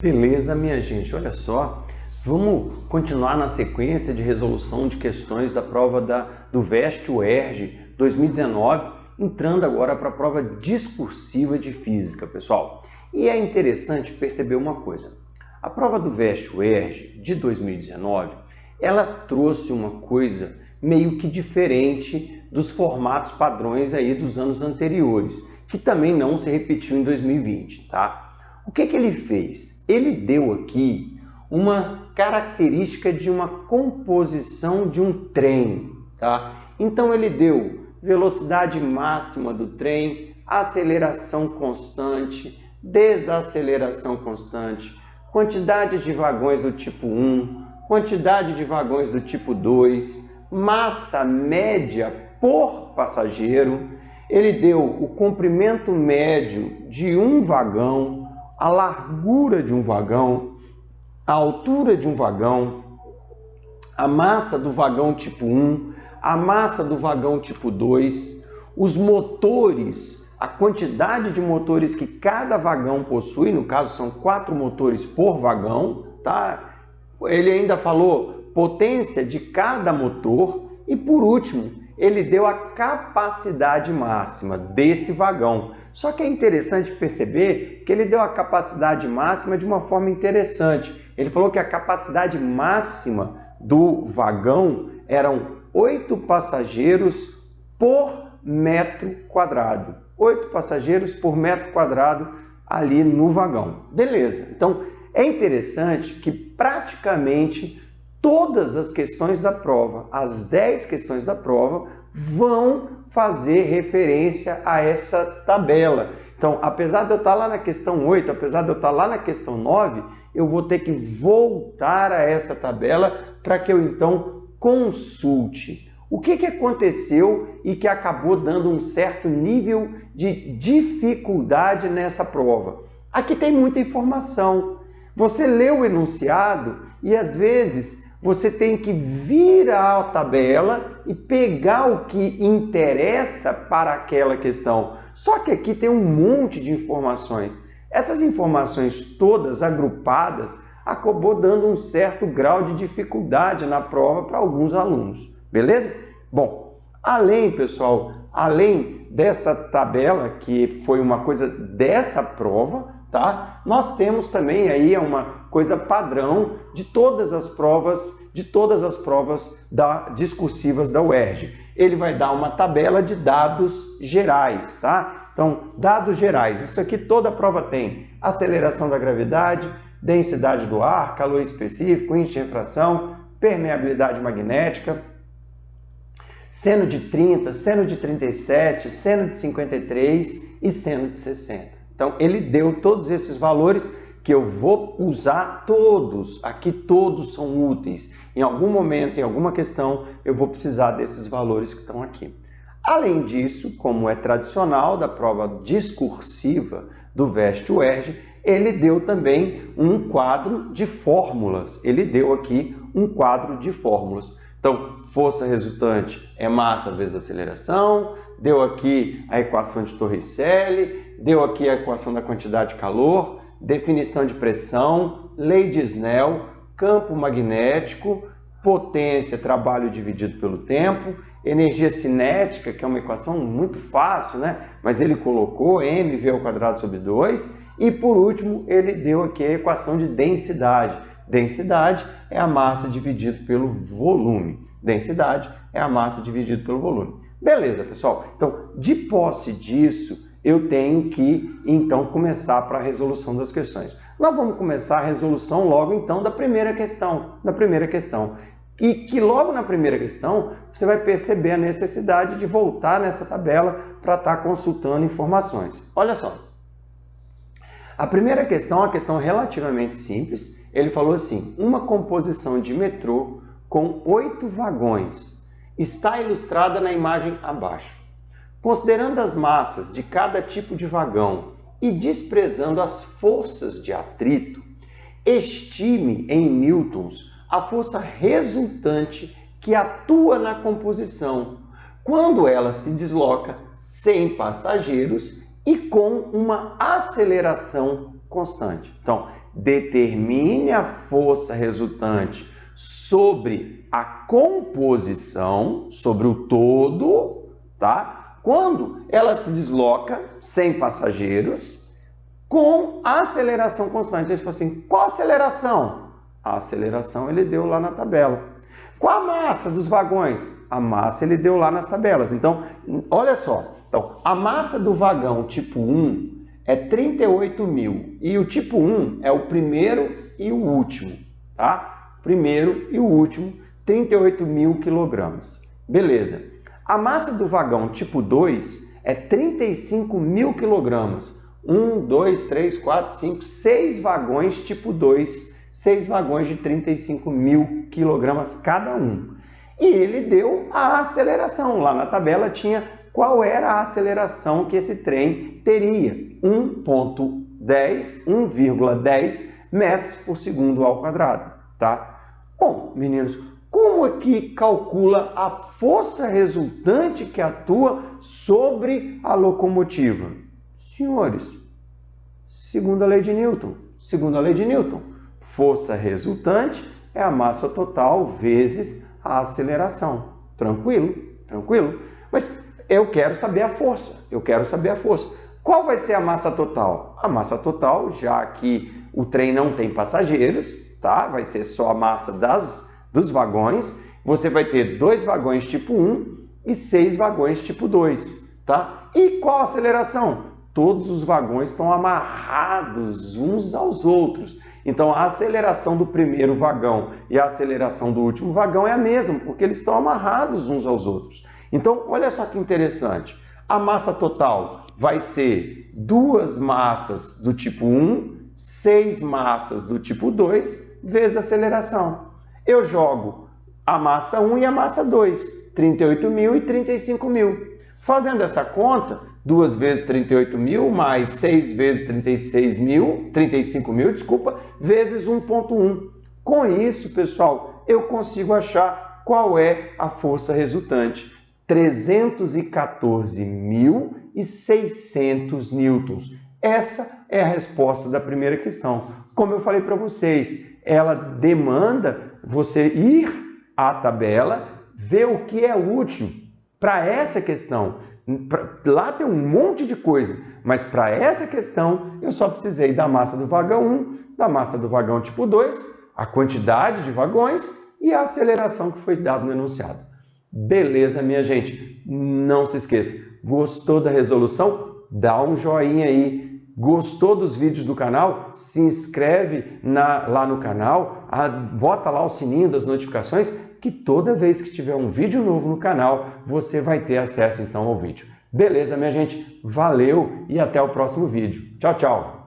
Beleza, minha gente, olha só, vamos continuar na sequência de resolução de questões da prova do VEST-UERJ 2019, entrando agora para a prova discursiva de física, pessoal. E é interessante perceber uma coisa, a prova do VEST-UERJ de 2019, ela trouxe uma coisa meio que diferente dos formatos padrões aí dos anos anteriores, que também não se repetiu em 2020, tá? O que ele fez? Ele deu aqui uma característica de uma composição de um trem, tá? Então ele deu velocidade máxima do trem, aceleração constante, desaceleração constante, quantidade de vagões do tipo 1, quantidade de vagões do tipo 2, massa média por passageiro, ele deu o comprimento médio de um vagão, a largura de um vagão, a altura de um vagão, a massa do vagão tipo 1, a massa do vagão tipo 2, os motores, a quantidade de motores que cada vagão possui, no caso são 4 motores por vagão, tá? Ele ainda falou potência de cada motor e, por último, ele deu a capacidade máxima desse vagão. Só que é interessante perceber que ele deu a capacidade máxima de uma forma interessante. Ele falou que a capacidade máxima do vagão eram 8 passageiros por metro quadrado. 8 passageiros por metro quadrado ali no vagão. Beleza. Então, é interessante que praticamente todas as questões da prova, as 10 questões da prova, vão fazer referência a essa tabela. Então, apesar de eu estar lá na questão 8, apesar de eu estar lá na questão 9, eu vou ter que voltar a essa tabela para que eu então consulte. O que aconteceu e que acabou dando um certo nível de dificuldade nessa prova? Aqui tem muita informação. Você lê o enunciado e às vezes você tem que virar a tabela e pegar o que interessa para aquela questão. Só que aqui tem um monte de informações. Essas informações todas agrupadas acabou dando um certo grau de dificuldade na prova para alguns alunos. Beleza? Bom, pessoal, além dessa tabela, que foi uma coisa dessa prova, tá? Nós temos também aí uma coisa padrão de todas as provas discursivas da UERJ. Ele vai dar uma tabela de dados gerais, tá? Então, dados gerais, isso aqui toda prova tem: aceleração da gravidade, densidade do ar, calor específico, índice de refração, permeabilidade magnética, seno de 30, seno de 37, seno de 53 e seno de 60. Então, ele deu todos esses valores que eu vou usar todos. Aqui todos são úteis. Em algum momento, em alguma questão, eu vou precisar desses valores que estão aqui. Além disso, como é tradicional da prova discursiva do VEST-UERJ, ele deu também um quadro de fórmulas. Ele deu aqui um quadro de fórmulas. Então, força resultante é massa vezes aceleração, deu aqui a equação de Torricelli, deu aqui a equação da quantidade de calor, definição de pressão, lei de Snell, campo magnético, potência, trabalho dividido pelo tempo, energia cinética, que é uma equação muito fácil, né? Mas ele colocou mv²/2, e por último ele deu aqui a equação de densidade. Densidade é a massa dividido pelo volume. Densidade é a massa dividido pelo volume. Beleza, pessoal? Então, de posse disso, eu tenho que, então, começar para a resolução das questões. Nós vamos começar a resolução logo, então, da primeira questão. E que logo na primeira questão, você vai perceber a necessidade de voltar nessa tabela para estar consultando informações. Olha só. A primeira questão é uma questão relativamente simples. Ele falou assim: uma composição de metrô com 8 vagões está ilustrada na imagem abaixo. Considerando as massas de cada tipo de vagão e desprezando as forças de atrito, estime em newtons a força resultante que atua na composição quando ela se desloca sem passageiros e com uma aceleração constante. Então, determine a força resultante sobre a composição, sobre o todo, tá? Quando ela se desloca sem passageiros, com aceleração constante. Ele falou assim, qual aceleração? A aceleração ele deu lá na tabela. Qual a massa dos vagões? A massa ele deu lá nas tabelas. Então, olha só. Então, a massa do vagão tipo 1 é 38 mil. E o tipo 1 é o primeiro e o último, tá? Primeiro e o último, 38 mil quilogramas. Beleza. A massa do vagão tipo 2 é 35 mil quilogramas. 1, 2, 3, 4, 5, 6 vagões tipo 2, 6 vagões de 35 mil quilogramas cada um. E ele deu a aceleração. Lá na tabela tinha qual era a aceleração que esse trem teria. 1,10 metros por segundo ao quadrado, tá? Bom, meninos, como é que calcula a força resultante que atua sobre a locomotiva? Senhores, segundo a lei de Newton, força resultante é a massa total vezes a aceleração. Tranquilo? Tranquilo? Mas eu quero saber a força. Qual vai ser a massa total? A massa total, já que o trem não tem passageiros, tá? Vai ser só a massa dos vagões. Você vai ter 2 vagões tipo 1 e 6 vagões tipo 2, tá? E qual a aceleração? Todos os vagões estão amarrados uns aos outros. Então, a aceleração do primeiro vagão e a aceleração do último vagão é a mesma, porque eles estão amarrados uns aos outros. Então, olha só que interessante. A massa total vai ser 2 massas do tipo 1, 6 massas do tipo 2, vezes a aceleração. Eu jogo a massa 1 e a massa 2, 38 mil e 35 mil. Fazendo essa conta, 2 vezes 38 mil mais 6 vezes 35 mil, vezes 1,1. Com isso, pessoal, eu consigo achar qual é a força resultante. 314.600 newtons. Essa é a resposta da primeira questão. Como eu falei para vocês, ela demanda você ir à tabela, ver o que é útil para essa questão. Lá tem um monte de coisa, mas para essa questão eu só precisei da massa do vagão 1, da massa do vagão tipo 2, a quantidade de vagões e a aceleração que foi dado no enunciado. Beleza, minha gente? Não se esqueça, gostou da resolução? Dá um joinha aí. Gostou dos vídeos do canal? Se inscreve lá no canal, bota lá o sininho das notificações, que toda vez que tiver um vídeo novo no canal, você vai ter acesso então ao vídeo. Beleza, minha gente? Valeu e até o próximo vídeo. Tchau, tchau!